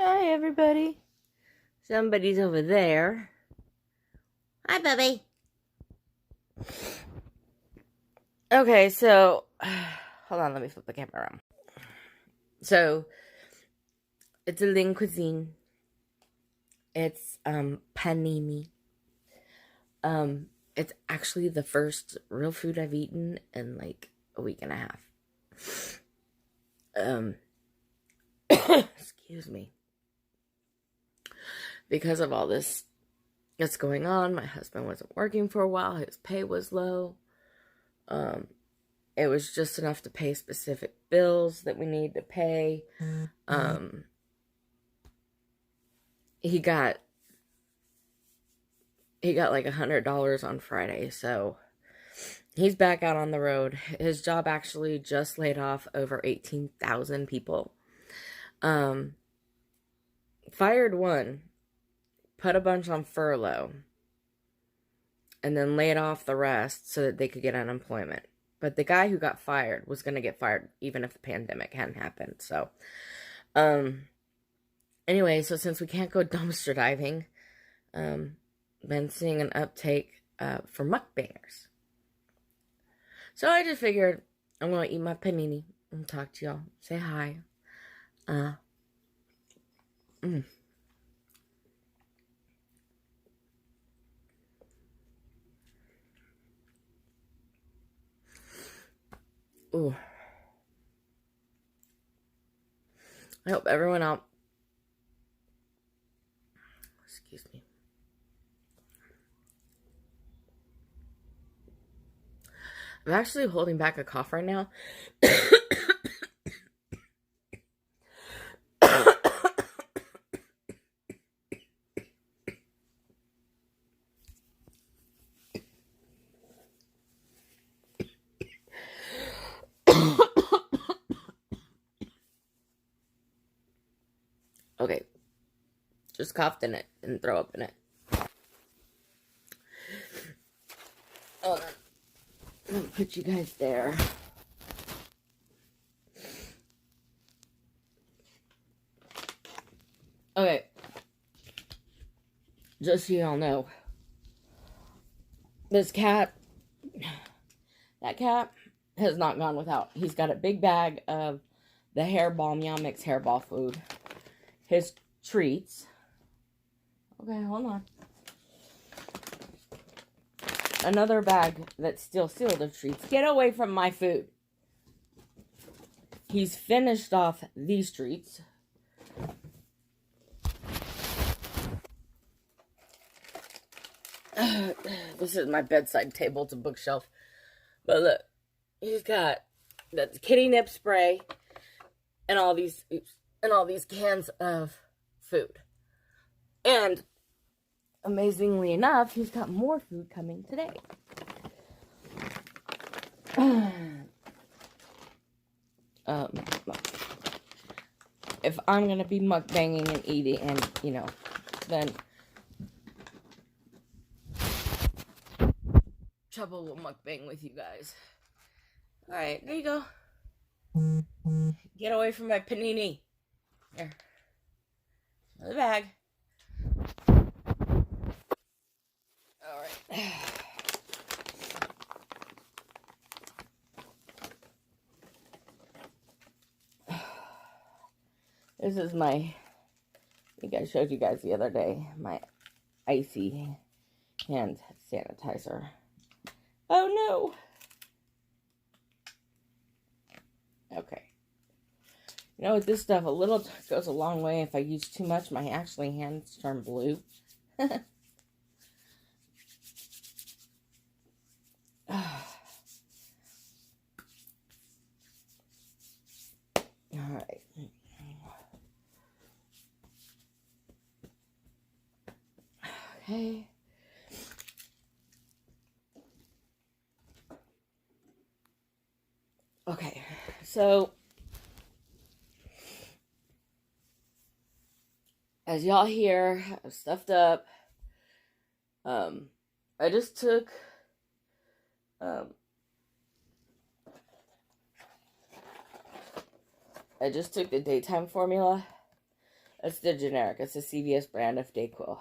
Hi, everybody. Somebody's over there. Hi, Bubby. Okay, so hold on, let me flip the camera around. So it's a Lean cuisine. It's panini. It's actually the first real food I've eaten in like a week and a half. Excuse me. Because of all this that's going on, my husband wasn't working for a while. His pay was low. It was just enough to pay specific bills that we need to pay. He got like $100 on Friday, so he's back out on the road. His job actually just laid off over 18,000 people. Fired one, put a bunch on furlough, and then laid off the rest so that they could get unemployment. But the guy who got fired was going to get fired even if the pandemic hadn't happened. So, anyway, so since we can't go dumpster diving, been seeing an uptake for mukbangers. So I just figured I'm going to eat my panini and talk to y'all. Say hi. Ooh. I hope everyone out. Excuse me. I'm actually holding back a cough right now. Okay. Just coughed in it and throw up in it. Hold on. I'll put you guys there. Okay. Just so y'all know, that cat has not gone without. He's got a big bag of the hairball, Meow Mix hairball food. His treats. Okay, hold on. Another bag that's still sealed of treats. Get away from my food. He's finished off these treats. This is my bedside table. It's a bookshelf. But look, he's got that kitty nip spray and all these cans of food. And amazingly enough, he's got more food coming today. If I'm gonna be mukbanging and eating, and then Trouble will mukbang with you guys. All right, there you go. Get away from my panini. There. Another bag. All right. This is my, I think I showed you guys the other day, my icy hand sanitizer. Oh no! Okay. You know, with this stuff, a little goes a long way. If I use too much, my hands turn blue. Alright. Okay. Okay, so as y'all hear, I'm stuffed up. I just took the daytime formula. It's the generic. It's a CVS brand of Dayquil.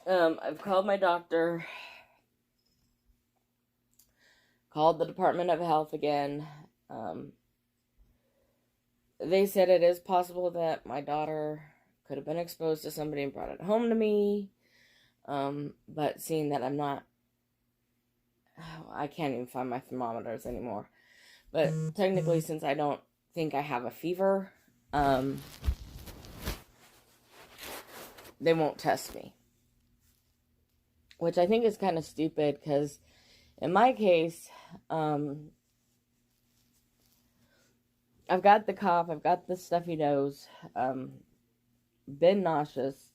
I've called my doctor. Called the Department of Health again. They said it is possible that my daughter could have been exposed to somebody and brought it home to me. But seeing that I'm not, I can't even find my thermometers anymore. But technically, since I don't think I have a fever, they won't test me. Which I think is kind of stupid, because in my case, I've got the cough, I've got the stuffy nose, been nauseous,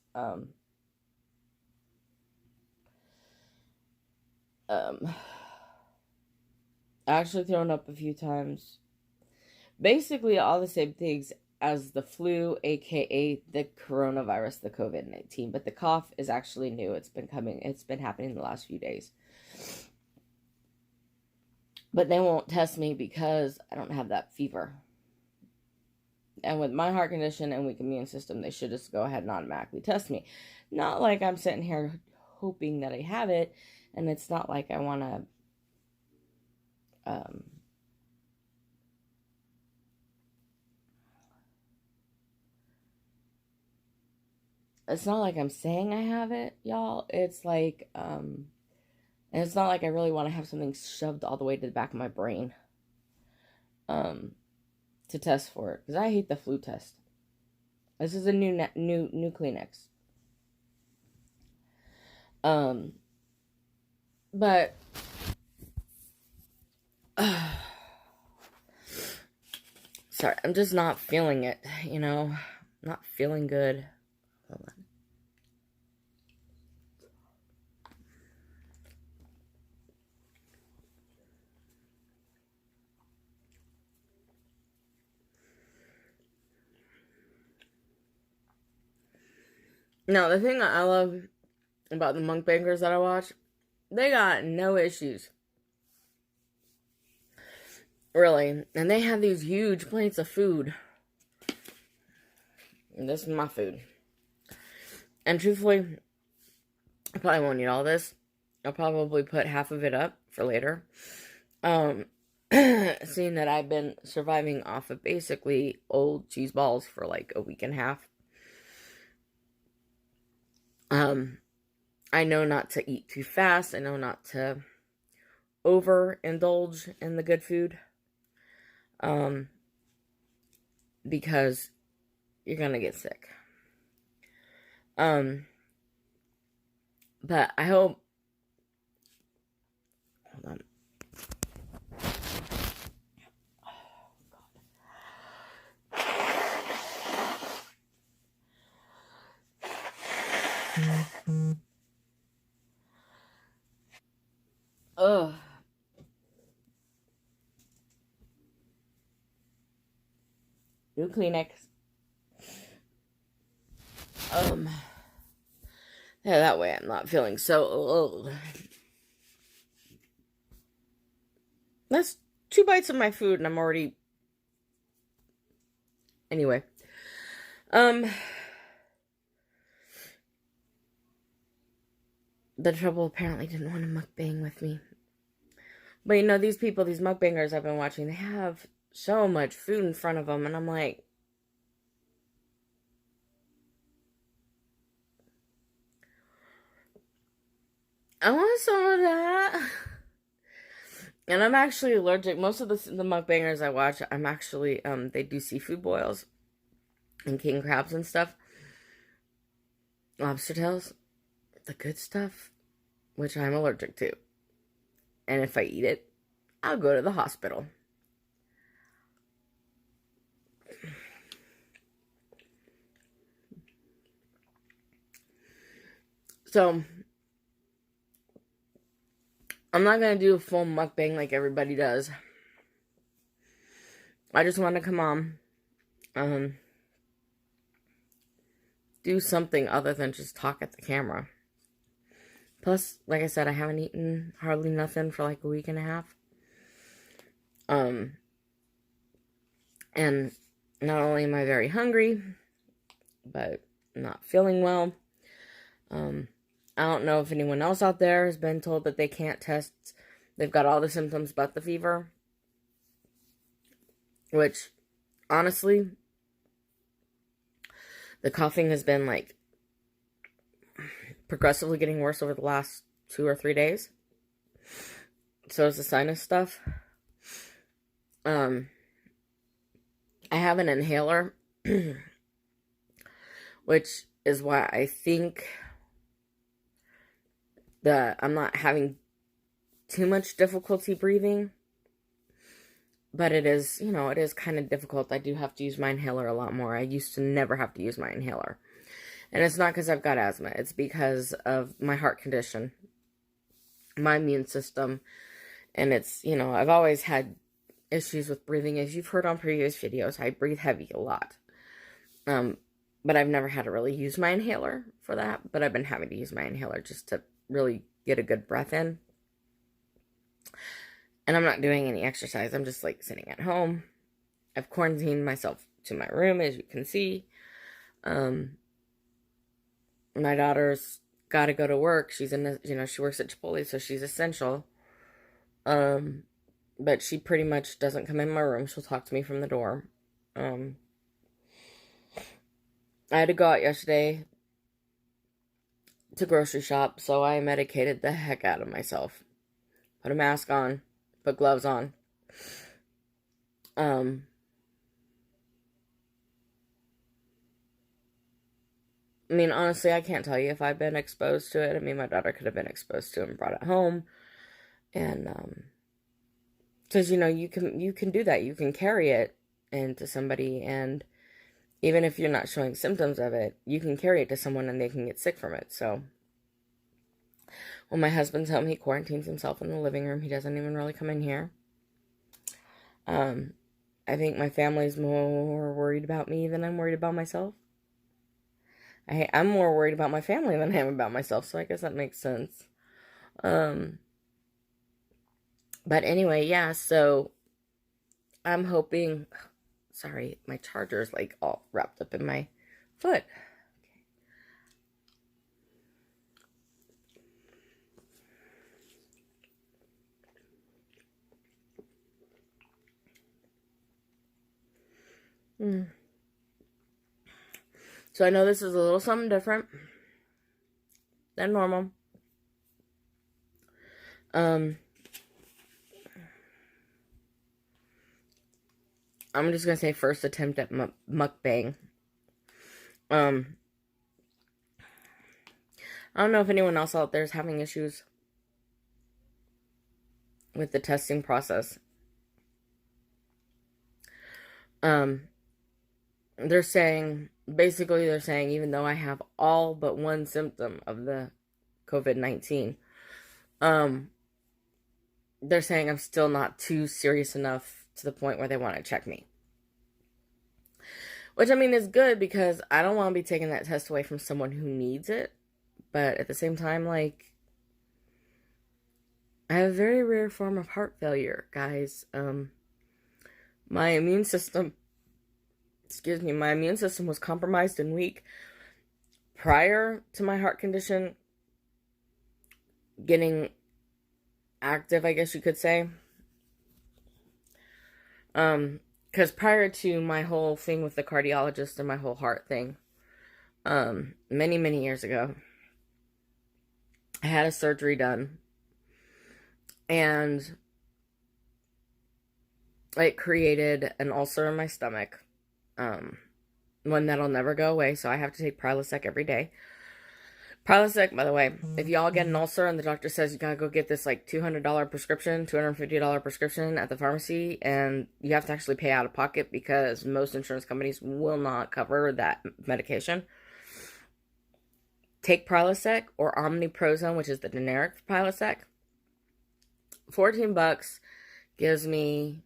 actually thrown up a few times. Basically all the same things as the flu, aka the coronavirus, the COVID-19. But the cough is actually new. It's been happening the last few days. But they won't test me because I don't have that fever. And with my heart condition and weak immune system, they should just go ahead and automatically test me. Not like I'm sitting here hoping that I have it, and it's not like I want to it's not like I'm saying I have it, y'all. It's like, and it's not like I really want to have something shoved all the way to the back of my brain, to test for it. Because I hate the flu test. This is a new Kleenex. But, sorry, I'm just not feeling it, you know? Not feeling good. Hold on. Now, the thing that I love about the mukbangers that I watch, they got no issues. Really. And they have these huge plates of food. And this is my food. And truthfully, I probably won't eat all this. I'll probably put half of it up for later. Seeing that I've been surviving off of basically old cheese balls for like a week and a half. I know not to eat too fast. I know not to overindulge in the good food. Because you're gonna get sick. But I hope. Hold on. Ugh. New Kleenex. Yeah, that way I'm not feeling so old. That's 2 bites of my food and I'm already... Anyway. The Trouble apparently didn't want to mukbang with me. But you know, these people, these mukbangers I've been watching, they have so much food in front of them. And I'm like... I want some of that. And I'm actually allergic. Most of the mukbangers I watch, I'm actually, they do seafood boils. And king crabs and stuff. Lobster tails. The good stuff. Which I'm allergic to. And if I eat it, I'll go to the hospital. So, I'm not going to do a full mukbang like everybody does. I just want to come on. Do something other than just talk at the camera. Plus, like I said, I haven't eaten hardly nothing for like a week and a half. And not only am I very hungry, but not feeling well. I don't know if anyone else out there has been told that they can't test. They've got all the symptoms but the fever. Which, honestly, the coughing has been, like, progressively getting worse over the last 2 or 3 days. So is the sinus stuff. I have an inhaler, which is why I think that I'm not having too much difficulty breathing. But it is, it is kind of difficult. I do have to use my inhaler a lot more. I used to never have to use my inhaler. And it's not because I've got asthma. It's because of my heart condition, my immune system. And it's, I've always had issues with breathing. As you've heard on previous videos, I breathe heavy a lot. But I've never had to really use my inhaler for that. But I've been having to use my inhaler just to really get a good breath in. And I'm not doing any exercise. I'm just, like, sitting at home. I've quarantined myself to my room, as you can see. My daughter's got to go to work. She's in, she works at Chipotle, so she's essential. But she pretty much doesn't come in my room. She'll talk to me from the door. I had to go out yesterday to grocery shop, so I medicated the heck out of myself. Put a mask on, put gloves on. I mean, honestly, I can't tell you if I've been exposed to it. I mean, my daughter could have been exposed to it and brought it home. And, because, you can do that. You can carry it into somebody, and even if you're not showing symptoms of it, you can carry it to someone and they can get sick from it. So, when my husband's home, he quarantines himself in the living room. He doesn't even really come in here. I think my family's more worried about me than I'm worried about myself. I'm more worried about my family than I am about myself, so I guess that makes sense. But anyway, yeah, so I'm hoping... Sorry, my charger's, like, all wrapped up in my foot. So I know this is a little something different than normal. I'm just gonna say first attempt at mukbang. I don't know if anyone else out there is having issues with the testing process. They're saying even though I have all but one symptom of the COVID-19, they're saying I'm still not too serious enough to the point where they want to check me. Which, I mean, is good because I don't want to be taking that test away from someone who needs it. But at the same time, like, I have a very rare form of heart failure, guys. My immune system was compromised and weak prior to my heart condition getting active, I guess you could say. Because prior to my whole thing with the cardiologist and my whole heart thing, many, many years ago, I had a surgery done, and it created an ulcer in my stomach, one that'll never go away, so I have to take Prilosec every day. Prilosec, by the way, if y'all get an ulcer and the doctor says you gotta go get this, like, $200 prescription, $250 prescription at the pharmacy, and you have to actually pay out of pocket because most insurance companies will not cover that medication, take Prilosec or Omniprozone, which is the generic Prilosec. $14 gives me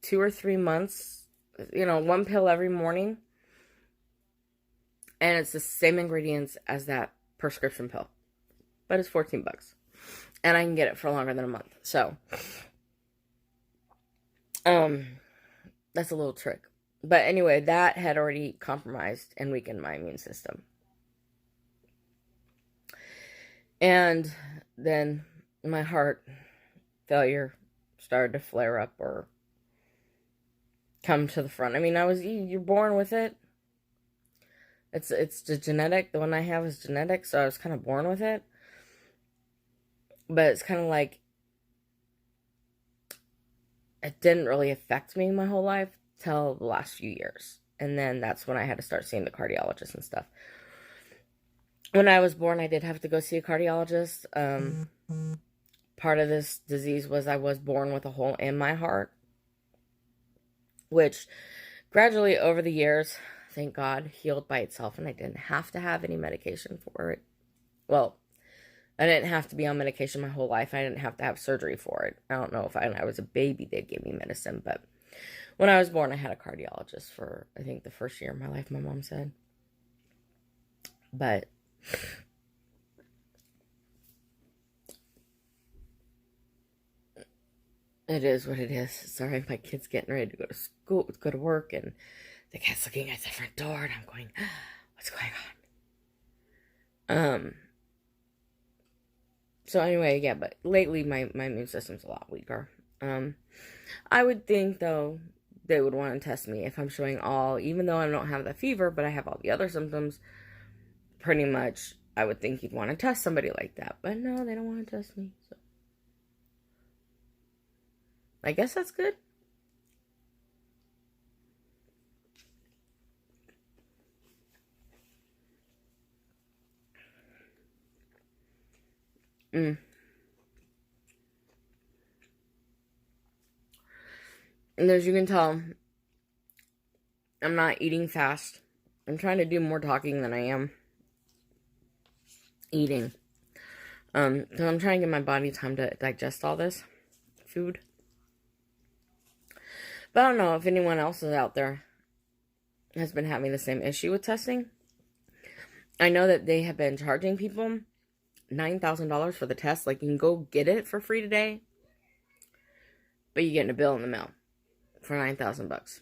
2 or 3 months, one pill every morning. And it's the same ingredients as that prescription pill. But it's $14. And I can get it for longer than a month. So, that's a little trick. But anyway, that had already compromised and weakened my immune system. And then my heart failure started to flare up or come to the front. I mean, you're born with it. It's the genetic. The one I have is genetic, so I was kind of born with it. But it's kind of like it didn't really affect me my whole life till the last few years. And then that's when I had to start seeing the cardiologist and stuff. When I was born, I did have to go see a cardiologist. Part of this disease was I was born with a hole in my heart, which gradually over the years, thank God, healed by itself, and I didn't have to have any medication for it. Well, I didn't have to be on medication my whole life. I didn't have to have surgery for it. I don't know if I was a baby, they'd give me medicine, but when I was born, I had a cardiologist for, I think, the first year of my life, my mom said. But it is what it is. Sorry, my kid's getting ready to go to school, go to work, and the cat's looking at the front door, and I'm going, what's going on? So anyway, yeah, but lately my immune system's a lot weaker. I would think, though, they would want to test me if I'm showing even though I don't have the fever, but I have all the other symptoms, pretty much, I would think you'd want to test somebody like that. But no, they don't want to test me, so I guess that's good. And as you can tell, I'm not eating fast. I'm trying to do more talking than I am eating. So I'm trying to give my body time to digest all this food. But I don't know if anyone else is out there has been having the same issue with testing. I know that they have been charging people $9,000 for the test. Like, you can go get it for free today, but you're getting a bill in the mail for $9,000.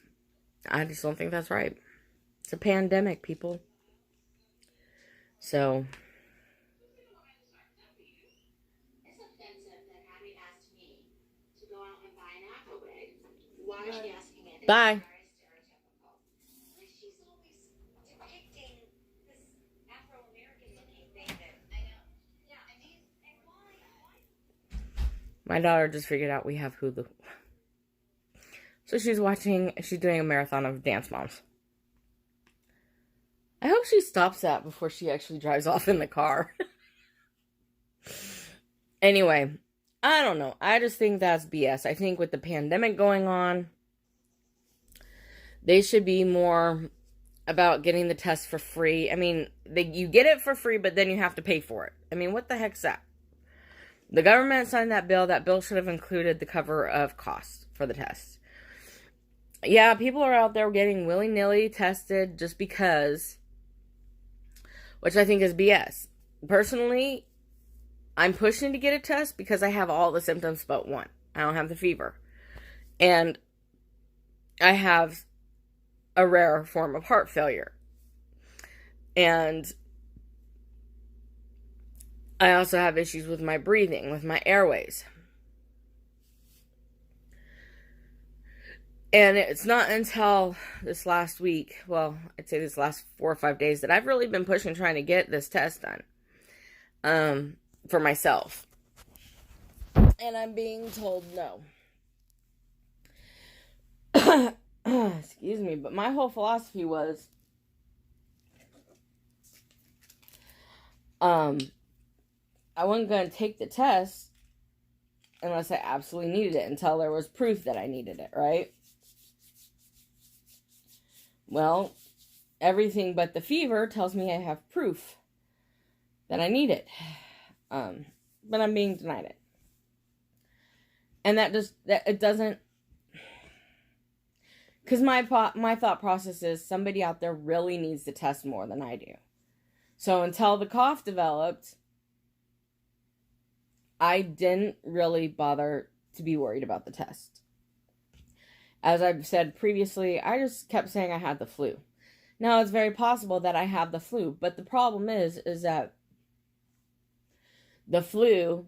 I just don't think that's right. It's a pandemic, people. So it's offensive that Abby asked me to go out and buy an Afro wig. Why is she asking it? Bye. Very stereotypical. Like, she's always depicting this Afro-American looking thing that I know. Yeah, I mean, and why? My daughter just figured out we have Hulu. So she's doing a marathon of Dance Moms. I hope she stops that before she actually drives off in the car. Anyway, I don't know. I just think that's BS. I think with the pandemic going on, they should be more about getting the test for free. I mean, you get it for free, but then you have to pay for it. I mean, what the heck's that? The government signed that bill. That bill should have included the cover of costs for the test. Yeah, people are out there getting willy-nilly tested just because, which I think is BS. Personally, I'm pushing to get a test because I have all the symptoms but one. I don't have the fever. And I have a rare form of heart failure. And I also have issues with my breathing, with my airways. And it's not until this last week, well, I'd say this last 4 or 5 days, that I've really been pushing trying to get this test done for myself. And I'm being told no. Excuse me, but my whole philosophy was I wasn't going to take the test unless I absolutely needed it, until there was proof that I needed it, right? Well, everything but the fever tells me I have proof that I need it. But I'm being denied it. And it doesn't, because my thought process is somebody out there really needs to test more than I do. So until the cough developed, I didn't really bother to be worried about the test. as I've said previously, I just kept saying I had the flu. Now, it's very possible that I have the flu, but the problem is that the flu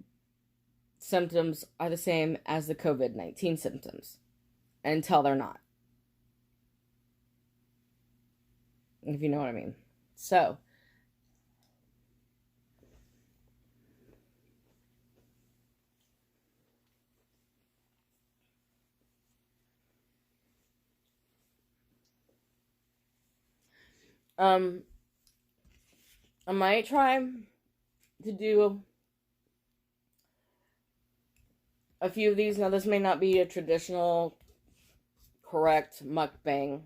symptoms are the same as the COVID-19 symptoms until they're not. If you know what I mean. So, I might try to do a few of these. Now, this may not be a traditional, correct mukbang.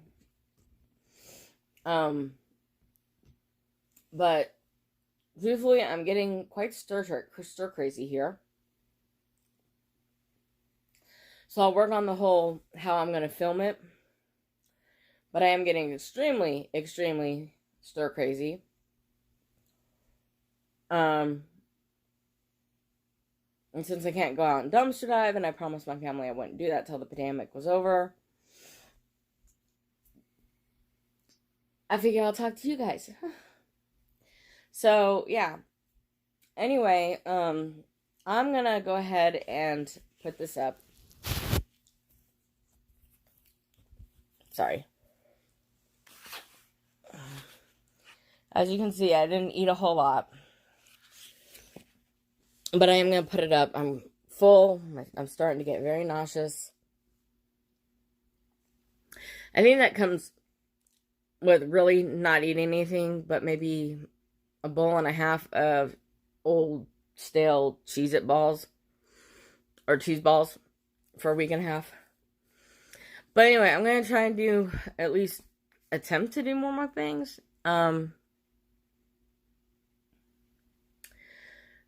But truthfully, I'm getting quite stir crazy here. So I'll work on the whole how I'm going to film it. But I am getting extremely, extremely stir crazy. And since I can't go out and dumpster dive, and I promised my family I wouldn't do that till the pandemic was over, I figure I'll talk to you guys. So, yeah. Anyway, I'm gonna go ahead and put this up. Sorry. As you can see, I didn't eat a whole lot. But I am going to put it up. I'm full. I'm starting to get very nauseous. I think that comes with really not eating anything, but maybe a bowl and a half of old, stale Cheez-It balls. Or cheese balls for a week and a half. But anyway, I'm going to try and do, at least attempt to do more mukbangs.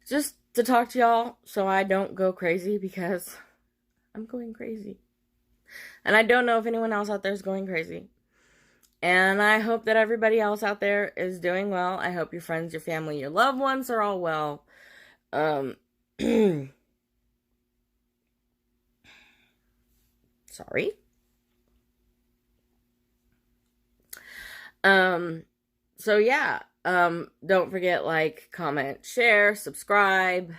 Just to talk to y'all so I don't go crazy, because I'm going crazy. And I don't know if anyone else out there is going crazy. And I hope that everybody else out there is doing well. I hope your friends, your family, your loved ones are all well. Sorry. So yeah. Don't forget, like, comment, share, subscribe.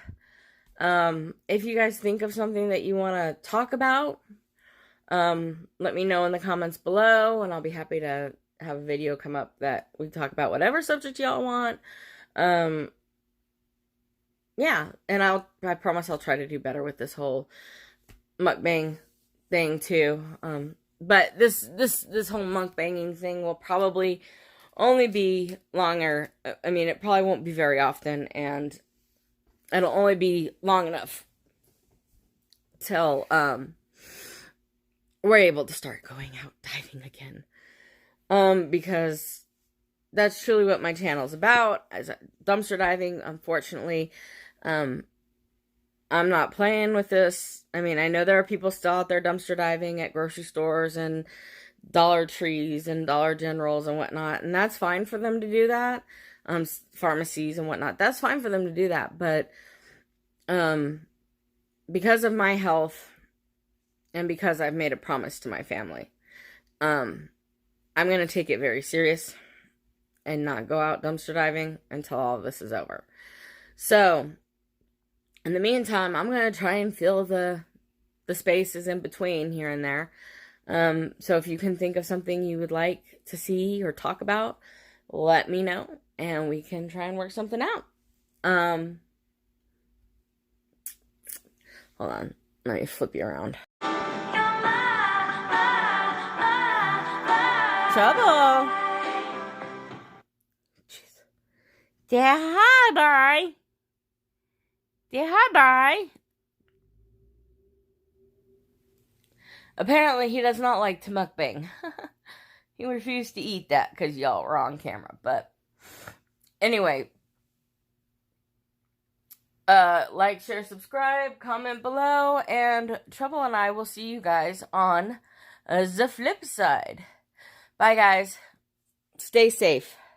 If you guys think of something that you want to talk about, let me know in the comments below, and I'll be happy to have a video come up that we talk about whatever subject y'all want. Yeah, and I promise I'll try to do better with this whole mukbang thing too. But this whole mukbanging thing will probably only be longer. I mean, it probably won't be very often, and it'll only be long enough till we're able to start going out diving again. Because that's truly what my channel's about, is dumpster diving. Unfortunately, I'm not playing with this. I mean, I know there are people still out there dumpster diving at grocery stores and Dollar Trees and Dollar Generals and whatnot, and that's fine for them to do that. Pharmacies and whatnot, that's fine for them to do that, but because of my health and because I've made a promise to my family, I'm gonna take it very serious and not go out dumpster diving until all of this is over. So in the meantime, I'm gonna try and fill the spaces in between here and there. So if you can think of something you would like to see or talk about, let me know, and we can try and work something out. Hold on. Let me flip you around. Trouble. Jeez. Hi, bye. Apparently, he does not like to mukbang. He refused to eat that because y'all were on camera. But anyway, like, share, subscribe, comment below, and Trouble and I will see you guys on the flip side. Bye, guys. Stay safe.